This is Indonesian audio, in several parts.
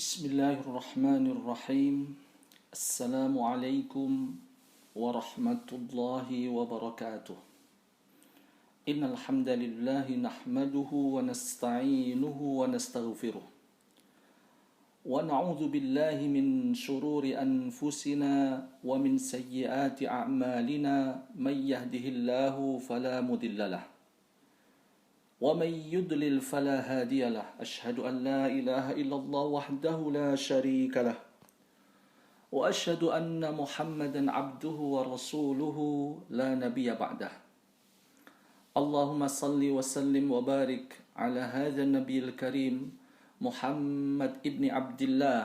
Bismillahirrahmanirrahim. Assalamualaikum warahmatullahi wabarakatuh. Innal hamdalillah nahmaduhu wa nasta'inuhu wa nastaghfiruh. Wa na'udzu billahi min shururi anfusina wa min sayyiati a'malina may yahdihillahu fala mudhillalah. ومن يضلل فلا هادي له أشهد أن لا إله إلا الله وحده لا شريك له وأشهد أن محمدا عبده ورسوله لا نبي بعده اللهم صل وسلم وبارك على هذا النبي الكريم محمد ابن عبد الله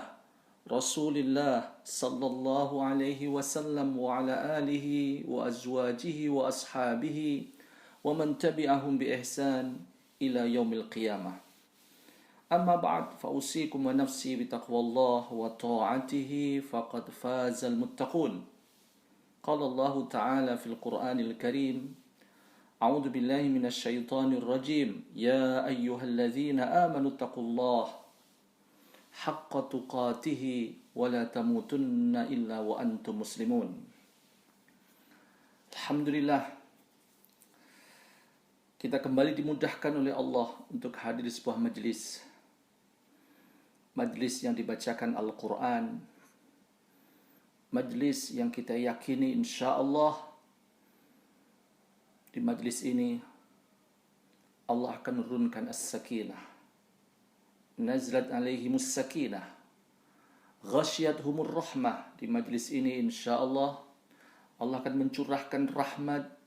رسول الله صلى الله عليه وسلم وعلى آله وأزواجه وأصحابه ومن تبعهم بإحسان إلى يوم القيامة أما بعد فأوصيكم ونفسي بتقوى الله وطاعته فقد فاز المتقون قال الله تعالى في القرآن الكريم أعوذ بالله من الشيطان الرجيم يا أيها الذين آمنوا اتقوا الله حق تقاته ولا تموتن إلا وأنتم مسلمون الحمد لله. Kita kembali dimudahkan oleh Allah untuk hadir di sebuah majlis yang dibacakan Al-Quran, majlis yang kita yakini insya Allah di majlis ini Allah akan menurunkan as-sakinah, nazlat alaihimus sakinah, ghasyiyatuhumur rahmah. Di majlis ini insya Allah Allah akan mencurahkan rahmat.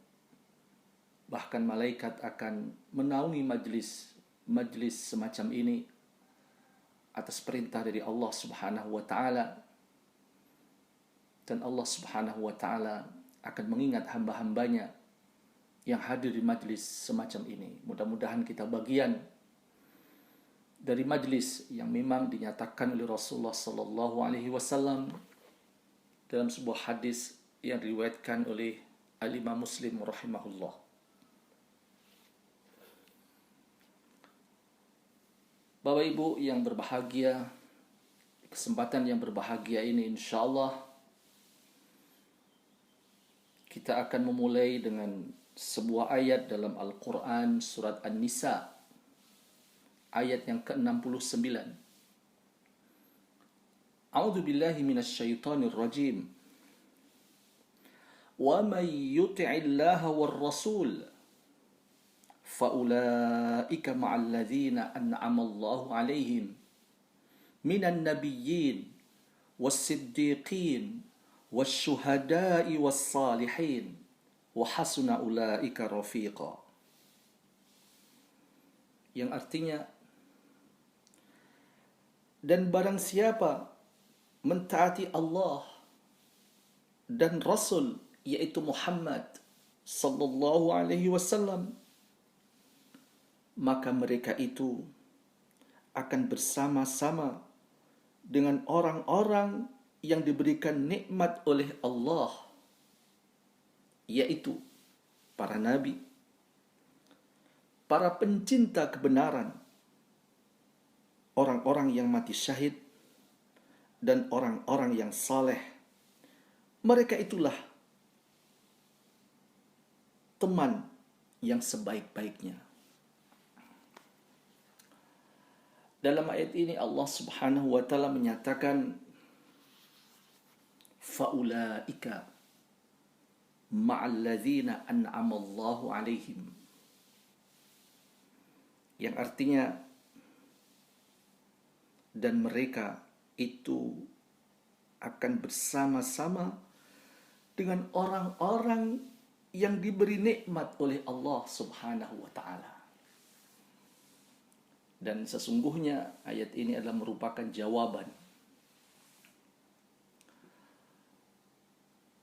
Bahkan malaikat akan menaungi majlis semacam ini atas perintah dari Allah Subhanahu wa taala. Dan Allah Subhanahu wa taala akan mengingat hamba-hambanya yang hadir di majlis semacam ini. Mudah-mudahan kita bagian dari majlis yang memang dinyatakan oleh Rasulullah sallallahu alaihi wasallam dalam sebuah hadis yang diriwayatkan oleh Al-Imam Muslim rahimahullah. Bapak Ibu yang berbahagia, kesempatan yang berbahagia ini insya Allah kita akan memulai dengan sebuah ayat dalam Al-Quran surat An-Nisa ayat yang ke-69. A'udzu billahi minasyaitonir rajim. Wa may yuti'illaha war rasul فَأُولَٰئِكَ مَعَ الَّذِينَ أَنْعَمَ اللَّهُ عَلَيْهِمْ مِنَ النَّبِيِّينَ وَالصِّدِّيقِينَ وَالشُّهَدَاءِ وَالصَّالِحِينَ وَحَسُنَ أُولَٰئِكَ رَفِيقًا. Yang artinya, dan barang siapa mentaati Allah dan Rasul yaitu Muhammad sallallahu alaihi wasallam, maka mereka itu akan bersama-sama dengan orang-orang yang diberikan nikmat oleh Allah, yaitu para nabi, para pencinta kebenaran, orang-orang yang mati syahid, dan orang-orang yang saleh. Mereka itulah teman yang sebaik-baiknya. Dalam ayat ini Allah Subhanahu wa taala menyatakan faulaika ma'al ladzina an'ama Allahu 'alaihim. Yang artinya dan mereka itu akan bersama-sama dengan orang-orang yang diberi nikmat oleh Allah Subhanahu wa taala. Dan sesungguhnya ayat ini adalah merupakan jawaban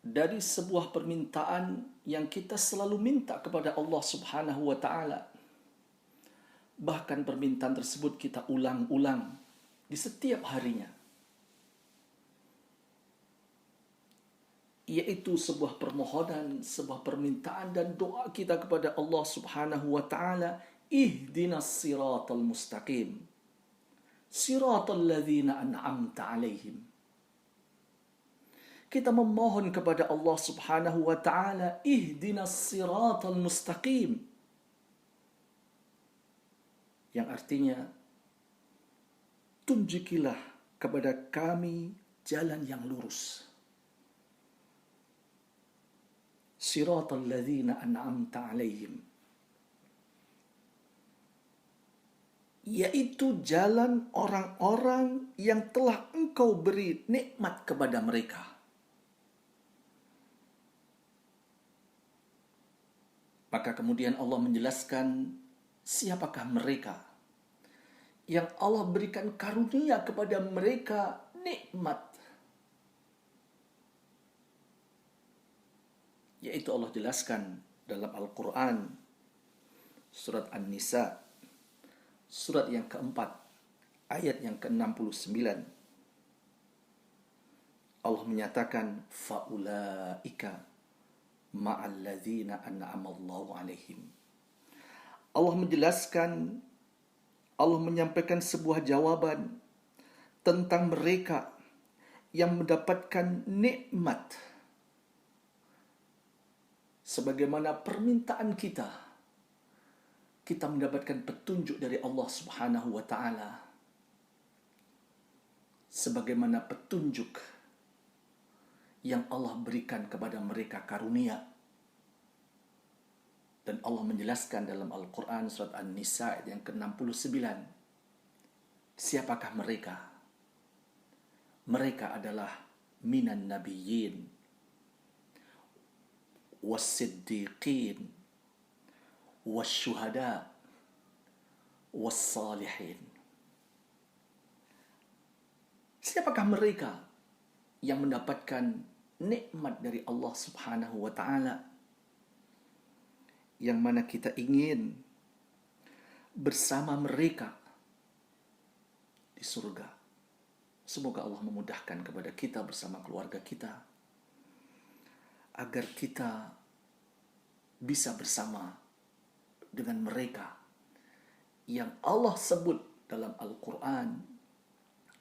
dari sebuah permintaan yang kita selalu minta kepada Allah Subhanahu wa taala. Bahkan permintaan tersebut kita ulang-ulang di setiap harinya, yaitu sebuah permohonan, sebuah permintaan dan doa kita kepada Allah Subhanahu wa taala, ihdinas siratal mustaqim. Siratal ladzina an'amta alaihim. Kita memohon kepada Allah Subhanahu wa taala, ihdinas siratal mustaqim. Yang artinya, tunjukilah kepada kami jalan yang lurus. Siratal ladzina an'amta alaihim, yaitu jalan orang-orang yang telah Engkau beri nikmat kepada mereka. Maka kemudian Allah menjelaskan siapakah mereka yang Allah berikan karunia kepada mereka nikmat. Yaitu Allah jelaskan dalam Al-Quran, surat An-Nisa, surat yang keempat, ayat yang ke-69. Allah menyatakan, faulaika ma'alladzina an'amallahu alaihim. Allah menjelaskan, Allah menyampaikan sebuah jawaban tentang mereka yang mendapatkan nikmat. Sebagaimana permintaan kita, kita mendapatkan petunjuk dari Allah Subhanahu wa taala. Sebagaimana petunjuk yang Allah berikan kepada mereka karunia. Dan Allah menjelaskan dalam Al-Quran surat An-Nisa yang ke-69. Siapakah mereka? Mereka adalah minan nabiyyin, was-siddiqin, was-syuhada, was-salihin. Siapakah mereka yang mendapatkan nikmat dari Allah Subhanahu wa taala? Yang mana kita ingin bersama mereka di surga. Semoga Allah memudahkan kepada kita bersama keluarga kita, agar kita bisa bersama dengan mereka yang Allah sebut dalam Al-Quran,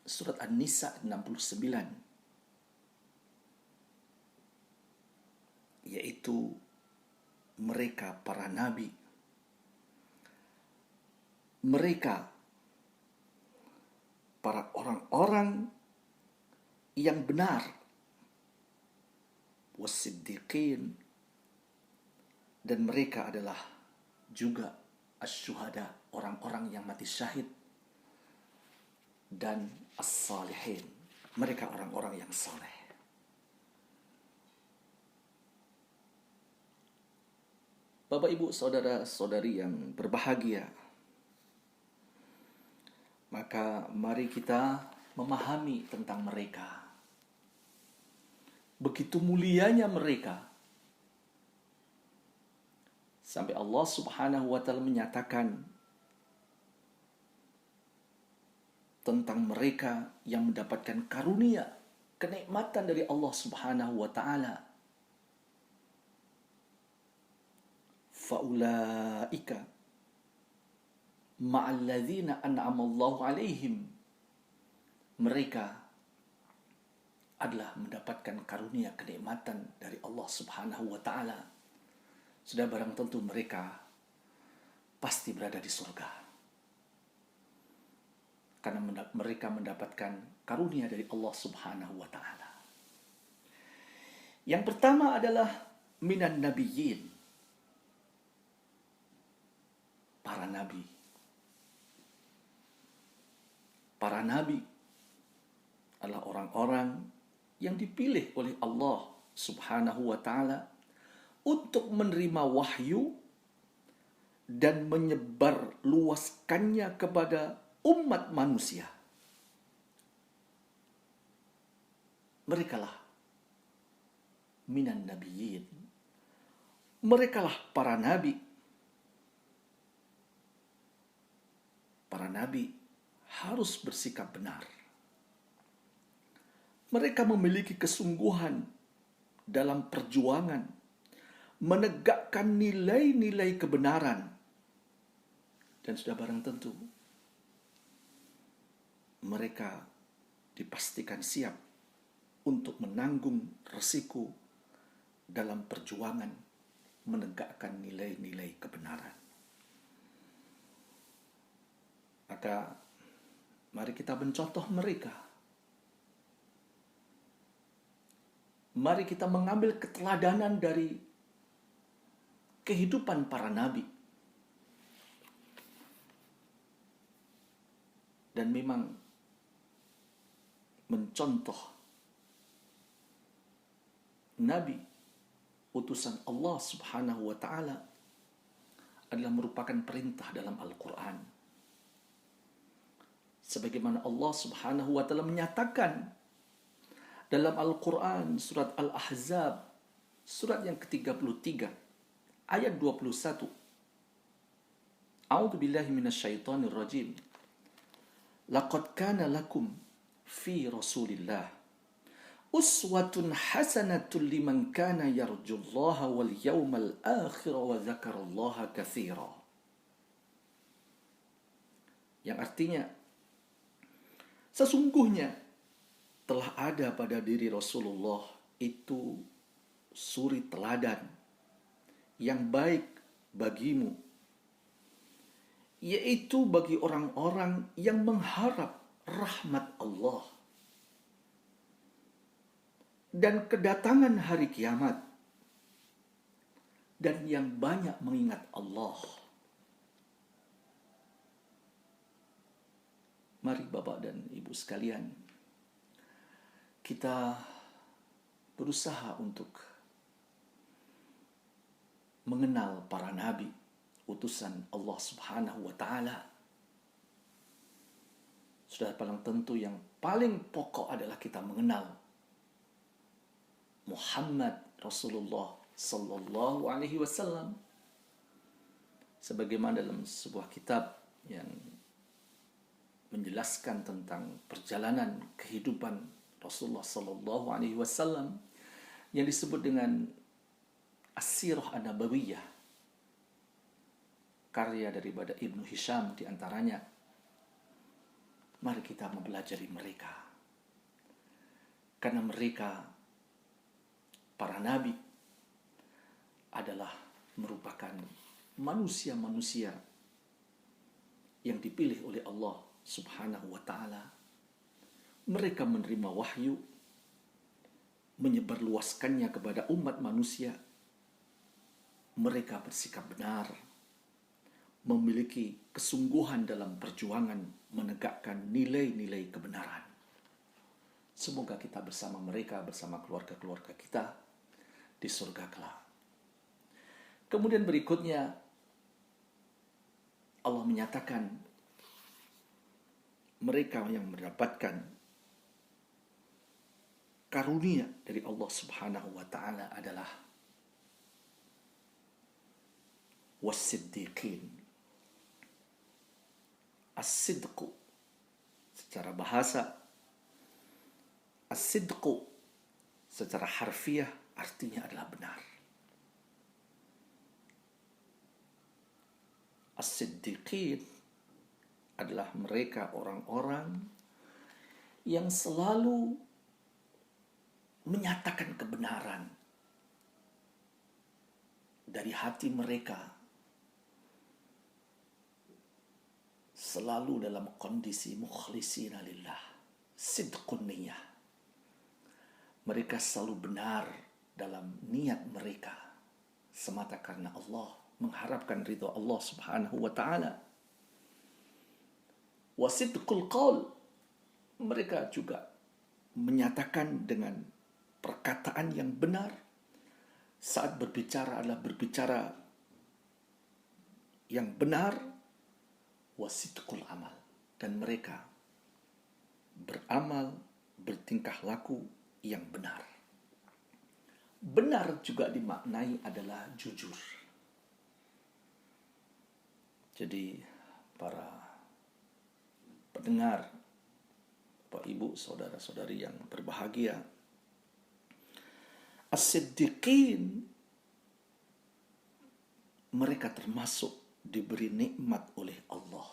surat An-Nisa 69, yaitu mereka para nabi, mereka para orang-orang yang benar, was-siddiqin, dan mereka adalah juga asy-syuhada, orang-orang yang mati syahid, dan as-salihin, mereka orang-orang yang saleh. Bapak, Ibu, saudara-saudari yang berbahagia, maka mari kita memahami tentang mereka. Begitu mulianya mereka, sampai Allah Subhanahu wa taala menyatakan tentang mereka yang mendapatkan karunia, kenikmatan dari Allah Subhanahu wa taala. Faulaika ma'alladzina an'amallahu alaihim. Mereka adalah mendapatkan karunia kenikmatan dari Allah Subhanahu wa taala. Sudah barang tentu mereka pasti berada di surga. Karena mereka mendapatkan karunia dari Allah Subhanahu wa taala. Yang pertama adalah minan nabiyyin, para nabi. Para nabi adalah orang-orang yang dipilih oleh Allah Subhanahu wa taala untuk menerima wahyu dan menyebar luaskannya kepada umat manusia. Merekalah minan nabiyyin. Merekalah para nabi. Para nabi harus bersikap benar. Mereka memiliki kesungguhan dalam perjuangan menegakkan nilai-nilai kebenaran. Dan sudah barang tentu mereka dipastikan siap untuk menanggung resiko dalam perjuangan menegakkan nilai-nilai kebenaran. Maka mari kita mencontoh mereka. Mari kita mengambil keteladanan dari kehidupan para nabi. Dan memang mencontoh nabi utusan Allah Subhanahu wa taala adalah merupakan perintah dalam Al-Qur'an. Sebagaimana Allah Subhanahu wa taala menyatakan dalam Al-Qur'an surat Al-Ahzab surat yang ke-33 ayat 21. A'udzu billahi minasyaitonir rajim. Laqad kana lakum fi Rasulillah uswatun hasanatun liman kana yarjullaha wal yawmal akhir wa dzakarallaha katsira. Yang artinya, sesungguhnya telah ada pada diri Rasulullah itu suri teladan yang baik bagimu, yaitu bagi orang-orang yang mengharap rahmat Allah dan kedatangan hari kiamat dan yang banyak mengingat Allah. Mari Bapak dan Ibu sekalian, kita berusaha untuk mengenal para nabi utusan Allah Subhanahu wa taala. Sudah paling tentu yang paling pokok adalah kita mengenal Muhammad Rasulullah sallallahu alaihi wasallam. Sebagaimana dalam sebuah kitab yang menjelaskan tentang perjalanan kehidupan Rasulullah sallallahu alaihi wasallam yang disebut dengan As-Sirah An-Nabawiyah, karya daripada Ibnu Hisham di antaranya. Mari kita mempelajari mereka. Karena mereka, para nabi, adalah merupakan manusia-manusia yang dipilih oleh Allah Subhanahu wa ta'ala. Mereka menerima wahyu, menyebarluaskannya kepada umat manusia. Mereka bersikap benar, memiliki kesungguhan dalam perjuangan menegakkan nilai-nilai kebenaran. Semoga kita bersama mereka, bersama keluarga-keluarga kita di surga kelak. Kemudian berikutnya Allah menyatakan mereka yang mendapatkan karunia dari Allah Subhanahu wa ta'ala adalah was-siddiqin. As-sidqu secara bahasa, as-sidqu secara harfiah artinya adalah benar. As-siddiqin adalah mereka orang-orang yang selalu menyatakan kebenaran dari hati mereka, selalu dalam kondisi mukhlisina lillah, sidqun niyah. Mereka selalu benar dalam niat mereka semata karena Allah, mengharapkan ridha Allah Subhanahu wa ta'ala. Wa sidqul qaul, mereka juga menyatakan dengan perkataan yang benar. Saat berbicara adalah berbicara yang benar. Wasidqul amal, dan mereka beramal, bertingkah laku yang benar. Benar juga dimaknai adalah jujur. Jadi para pendengar, Bapak Ibu, saudara-saudari yang berbahagia, As-siddiqin, mereka termasuk diberi nikmat oleh Allah.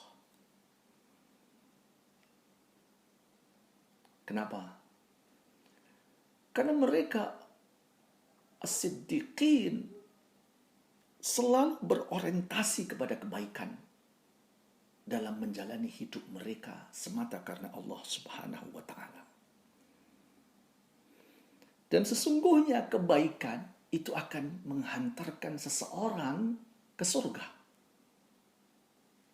Kenapa? Karena mereka as-siddiqin selalu berorientasi kepada kebaikan dalam menjalani hidup mereka semata karena Allah Subhanahu wa Ta'ala. Dan sesungguhnya kebaikan itu akan menghantarkan seseorang ke surga.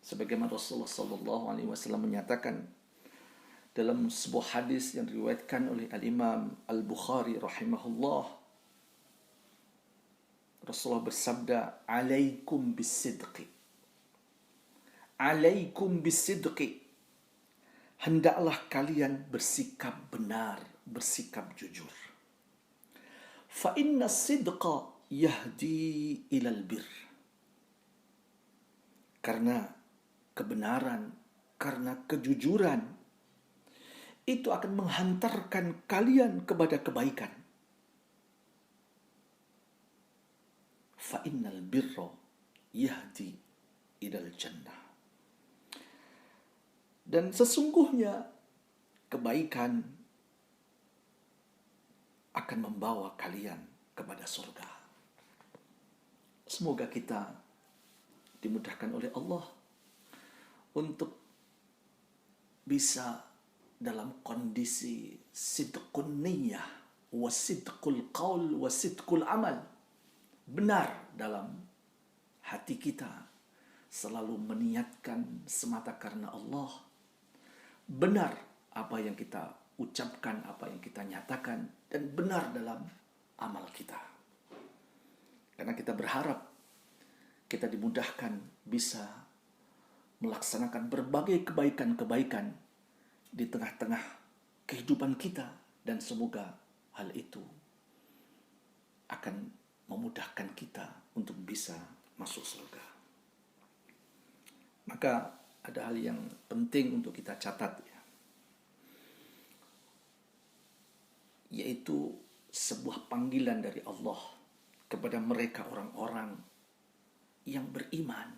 Sebagaimana Rasulullah sallallahu alaihi wasallam menyatakan dalam sebuah hadis yang diriwayatkan oleh Al-Imam Al-Bukhari rahimahullah, Rasulullah bersabda, "Alaikum bisidqi." Alaikum bisidqi. Hendaklah kalian bersikap benar, bersikap jujur. Fa inna sidqa yahdi ilal bir. Karena kebenaran, karena kejujuran itu akan menghantarkan kalian kepada kebaikan. Fa innal birra yahdi ilal jannah. Dan sesungguhnya kebaikan akan membawa kalian kepada surga. Semoga kita dimudahkan oleh Allah untuk bisa dalam kondisi sidqun niyah wa sidqul qaul wa sidqul amal, benar dalam hati kita, selalu meniatkan semata karena Allah, benar apa yang kita ucapkan, apa yang kita nyatakan, dan benar dalam amal kita. Karena kita berharap kita dimudahkan bisa melaksanakan berbagai kebaikan-kebaikan di tengah-tengah kehidupan kita, dan semoga hal itu akan memudahkan kita untuk bisa masuk surga. Maka ada hal yang penting untuk kita catat, yaitu sebuah panggilan dari Allah kepada mereka orang-orang yang beriman.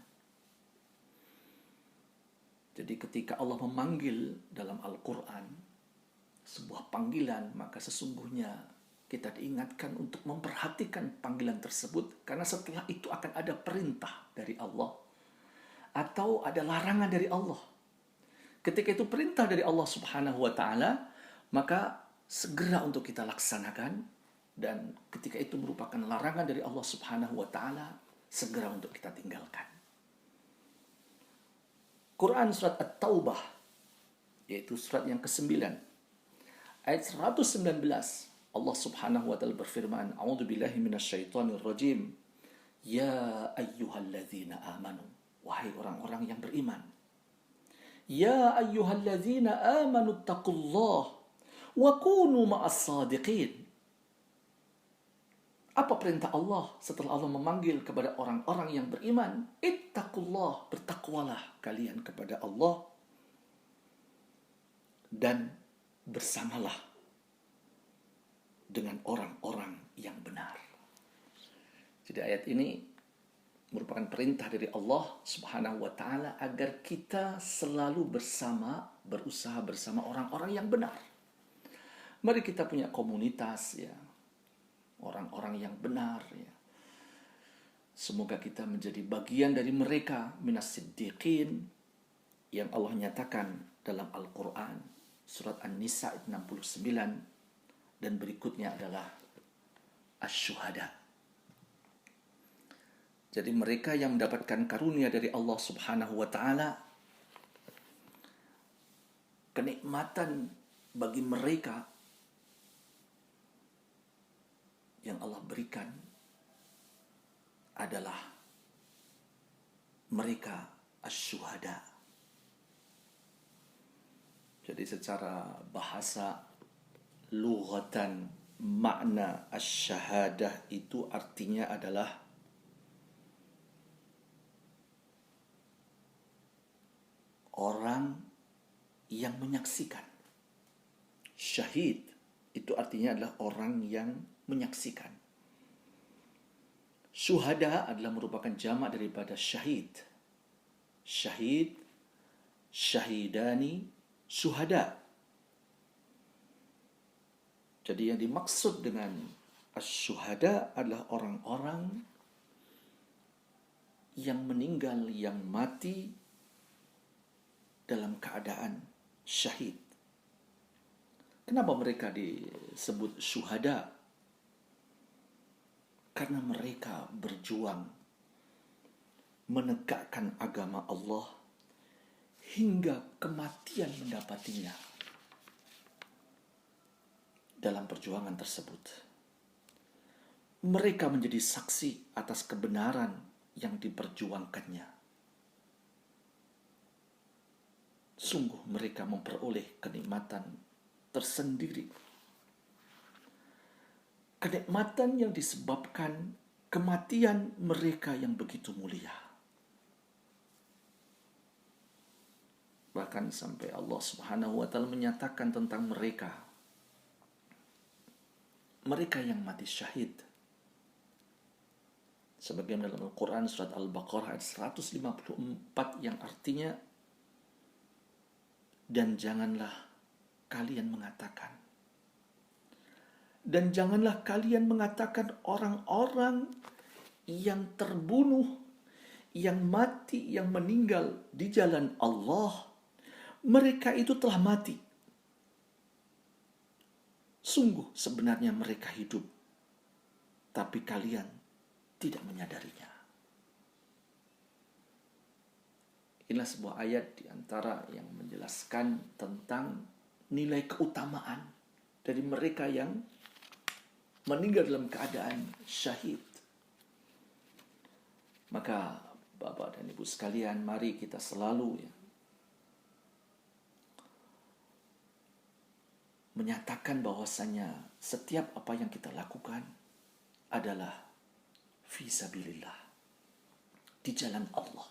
Jadi ketika Allah memanggil dalam Al-Quran sebuah panggilan, maka sesungguhnya kita diingatkan untuk memperhatikan panggilan tersebut, karena setelah itu akan ada perintah dari Allah atau ada larangan dari Allah. Ketika itu perintah dari Allah Subhanahu wa Ta'ala, maka segera untuk kita laksanakan, dan ketika itu merupakan larangan dari Allah Subhanahu wa Ta'ala, segera untuk kita tinggalkan. Quran surat At-Taubah, yaitu surat yang ke-9, ayat 119, Allah Subhanahu wa Ta'ala berfirman, "A'udzu billahi minasyaitonir rajim. Ya ayyuhalladzina amanu." Wahai orang-orang yang beriman. Ya ayyuhalladzina amanu taqullah wa kunu ma'as sadiqin. Apa perintah Allah setelah Allah memanggil kepada orang-orang yang beriman? Ittaqullah, bertakwalah kalian kepada Allah dan bersamalah dengan orang-orang yang benar. Jadi ayat ini merupakan perintah dari Allah Subhanahu wa Ta'ala agar kita selalu berusaha bersama orang-orang yang benar. Mari kita punya komunitas, ya, orang-orang yang benar, ya. Semoga kita menjadi bagian dari mereka, minas siddiqin, yang Allah nyatakan dalam Al-Quran surat An-Nisa 69, dan berikutnya adalah asy-syuhada. Jadi mereka yang mendapatkan karunia dari Allah Subhanahu wa Ta'ala, kenikmatan bagi mereka yang Allah berikan adalah mereka asy-syuhada. Jadi secara bahasa lughatan, makna asy-syahadah itu artinya adalah orang yang menyaksikan. Syahid itu artinya adalah orang yang menyaksikan. Syuhada adalah merupakan jamak daripada syahid. Syahid, syahidani, syuhada. Jadi yang dimaksud dengan syuhada adalah orang-orang yang meninggal, yang mati dalam keadaan syahid. Kenapa mereka disebut syuhada? Karena mereka berjuang menegakkan agama Allah hingga kematian mendapatinya. Dalam perjuangan tersebut, mereka menjadi saksi atas kebenaran yang diperjuangkannya. Sungguh mereka memperoleh kenikmatan tersendiri. Kenikmatan yang disebabkan kematian mereka yang begitu mulia. Bahkan sampai Allah Subhanahu wa Ta'ala menyatakan tentang mereka yang mati syahid. Sebagian dalam Al-Quran surat Al-Baqarah ayat 154 yang artinya, dan janganlah kalian mengatakan orang-orang yang terbunuh, yang mati, yang meninggal di jalan Allah, mereka itu telah mati. Sungguh sebenarnya mereka hidup, tapi kalian tidak menyadarinya. Inilah sebuah ayat di antara yang menjelaskan tentang nilai keutamaan dari mereka yang meninggal dalam keadaan syahid. Maka Bapak dan Ibu sekalian, mari kita selalu menyatakan bahwasanya setiap apa yang kita lakukan adalah fisabilillah, di jalan Allah,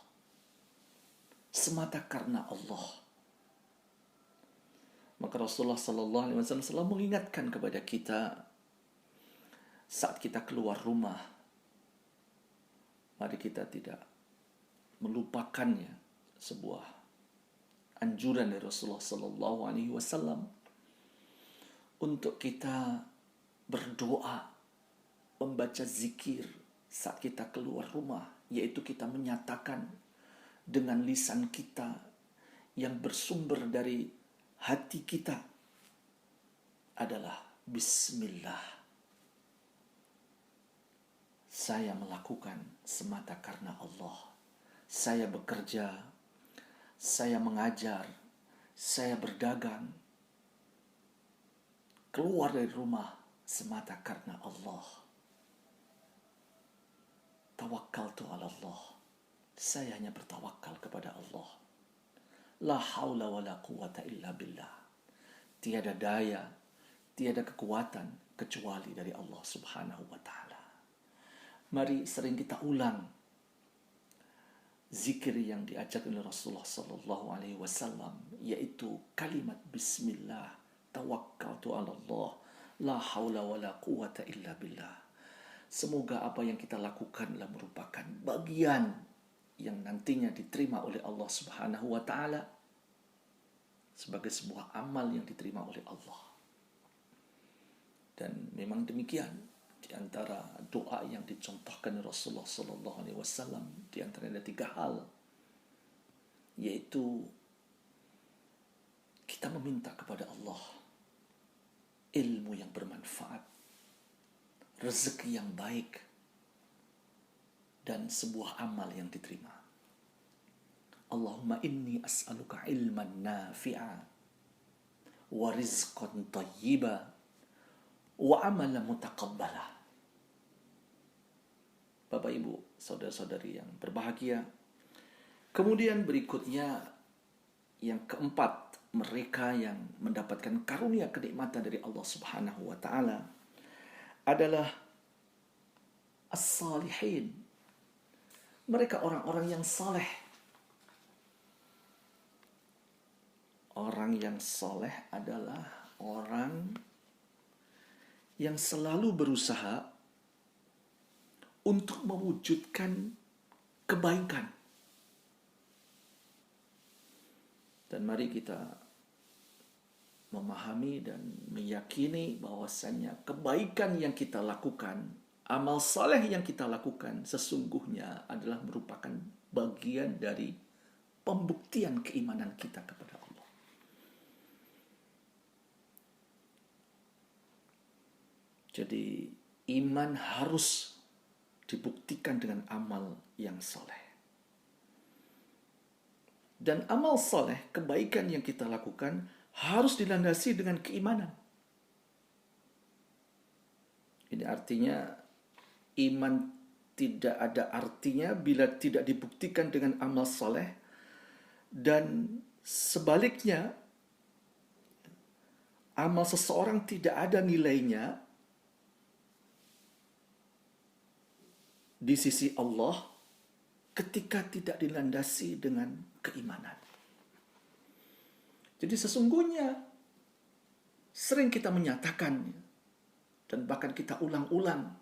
semata karena Allah. Maka Rasulullah sallallahu alaihi wasallam selalu mengingatkan kepada kita saat kita keluar rumah, mari kita tidak melupakannya, sebuah anjuran dari Rasulullah sallallahu alaihi wasallam untuk kita berdoa, membaca zikir saat kita keluar rumah, yaitu kita menyatakan dengan lisan kita yang bersumber dari hati kita adalah Bismillah. Saya melakukan semata karena Allah. Saya bekerja, saya mengajar, saya berdagang, keluar dari rumah semata karena Allah. Tawakkaltu ala Allah. Saya hanya bertawakal kepada Allah. La haula wa la quwata illa billah. Tiada daya, tiada kekuatan kecuali dari Allah Subhanahu wa Ta'ala. Mari sering kita ulang zikir yang diajarkan oleh Rasulullah sallallahu alaihi wasallam, yaitu kalimat bismillah, tawakkaltu ala Allah, la haula wa la quwata illa billah. Semoga apa yang kita lakukan adalah merupakan bagian yang nantinya diterima oleh Allah Subhanahu wa Ta'ala sebagai sebuah amal yang diterima oleh Allah. Dan memang demikian, di antara doa yang dicontohkan Rasulullah sallallahu alaihi wasallam, di antaranya ada 3 hal, yaitu kita meminta kepada Allah ilmu yang bermanfaat, rezeki yang baik, dan sebuah amal yang diterima. Allahumma inni as'aluka ilman nafi'a wa rizqan tayyiba wa amalan mutaqabbala. Bapak Ibu, saudara-saudari yang berbahagia, kemudian berikutnya yang keempat, mereka yang mendapatkan karunia kenikmatan dari Allah Subhanahu wa Ta'ala adalah as-salihin. Mereka orang-orang yang saleh. Orang yang saleh adalah orang yang selalu berusaha untuk mewujudkan kebaikan. Dan mari kita memahami dan meyakini bahwasannya kebaikan yang kita lakukan, amal saleh yang kita lakukan sesungguhnya adalah merupakan bagian dari pembuktian keimanan kita kepada Allah. Jadi iman harus dibuktikan dengan amal yang saleh. Dan amal saleh, kebaikan yang kita lakukan harus dilandasi dengan keimanan. Ini artinya iman tidak ada artinya bila tidak dibuktikan dengan amal saleh, dan sebaliknya amal seseorang tidak ada nilainya di sisi Allah ketika tidak dilandasi dengan keimanan. Jadi sesungguhnya sering kita menyatakan dan bahkan kita ulang-ulang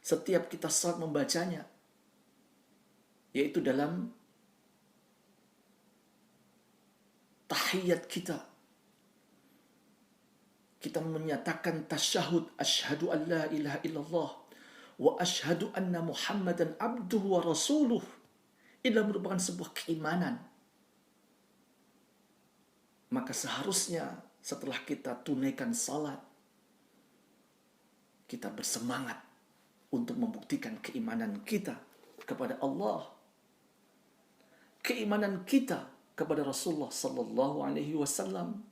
setiap kita saat membacanya, yaitu dalam tahiyat kita. Kita menyatakan tasyahud, asyhadu an la ilaha illallah wa asyhadu anna Muhammadan abduhu wa rasuluh. Ini merupakan sebuah keimanan. Maka seharusnya setelah kita tunaikan salat, kita bersemangat untuk membuktikan keimanan kita kepada Allah, keimanan kita kepada Rasulullah sallallahu alaihi wasallam.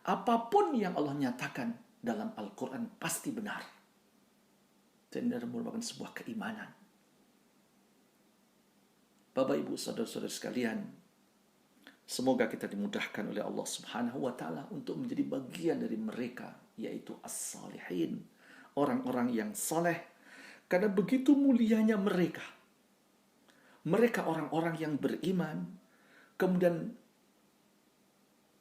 Apapun yang Allah nyatakan dalam Al-Quran pasti benar. Dan ini merupakan sebuah keimanan. Bapak, Ibu, saudara-saudara sekalian, semoga kita dimudahkan oleh Allah Subhanahu wa taala untuk menjadi bagian dari mereka, yaitu as-salihin, orang-orang yang saleh. Karena begitu mulianya mereka. Mereka orang-orang yang beriman, kemudian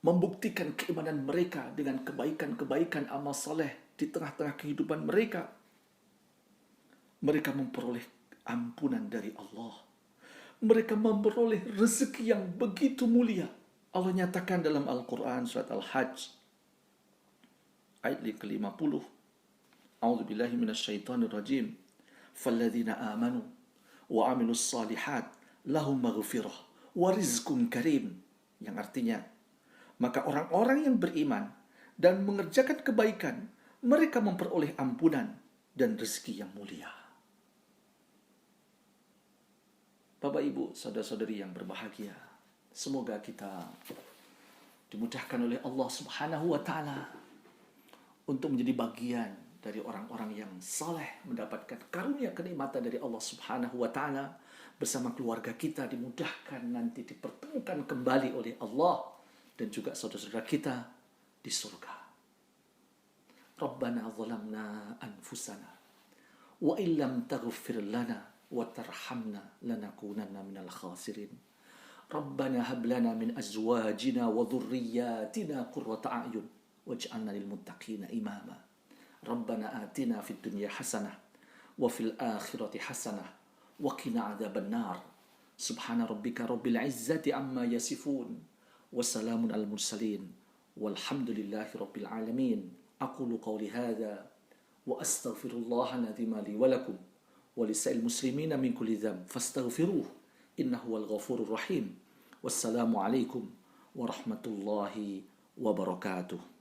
membuktikan keimanan mereka dengan kebaikan-kebaikan amal saleh di tengah-tengah kehidupan mereka. Mereka memperoleh ampunan dari Allah. Mereka memperoleh rezeki yang begitu mulia. Allah nyatakan dalam Al-Quran surat Al-Hajj ayat ke-50. A'udzubillahi minasyaitonir rajim. Falladzina amanu wa amilus salihat lahum maghfirah wa rizqun karim. Yang artinya, maka orang-orang yang beriman dan mengerjakan kebaikan, mereka memperoleh ampunan dan rezeki yang mulia. Bapak, Ibu, saudara-saudari yang berbahagia, semoga kita dimudahkan oleh Allah Subhanahu wa taala untuk menjadi bagian dari orang-orang yang saleh, mendapatkan karunia kenikmatan dari Allah Subhanahu wa taala, bersama keluarga kita dimudahkan nanti dipertemukan kembali oleh Allah dan juga saudara-saudara kita di surga. Rabbana zalamna anfusana wa illam taghfir lana wa tarhamna lanakunanna minal khasirin. Rabbana hab lana min azwajina wa dhurriyyatina qurrata a'yun waj'alna lil muttaqina imama. Rabbana atina fid dunya hasanah wa fil akhirati hasanah wa qina adzaban nar. Subhana rabbika rabbil izzati amma yasifun. Wassalamun al mursalin walhamdulillahi rabbil alamin. Aqulu qawli hadha wa astaghfirullaha al-azima li wa lakum wa lisa'il muslimina min kulli dhanb fastaghfiruhu innahu wal ghafurur rahim. Wassalamu alaikum warahmatullahi wabarakatuh.